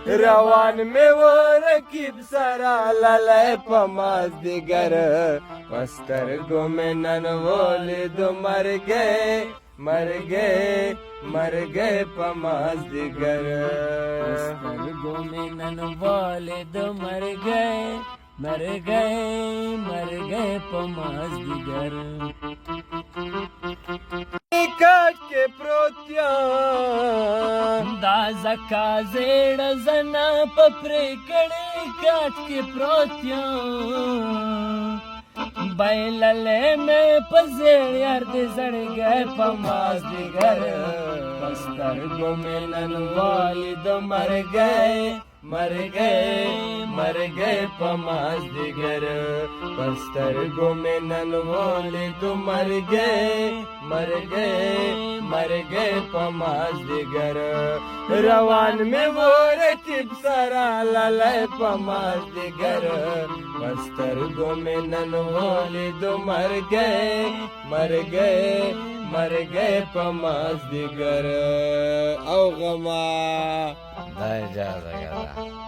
روان می و رکیب سرا لالای پماز دیگر پستر گومه ننوالی دو مر گئے پماز دیگر پستر گومه ننوالی دو مر گئے پماز دیگر کاٹ کے پروتیا دا زکا زیڑ زنا پپری کڑی کاٹ کے پروتیا بیللے میں پزیڑ یار دے زڑ گئے پماز دیگر پستر گومے ننوالی دو مر گئے پماز دیگر پستر گومے ننوالی دو مر گئے پماز دیگر روان میں وہ رکیب سرا لالای پماز دیگر پستر گومے ننوالی دو مر گئے پماز دیگر او غما دا اجازه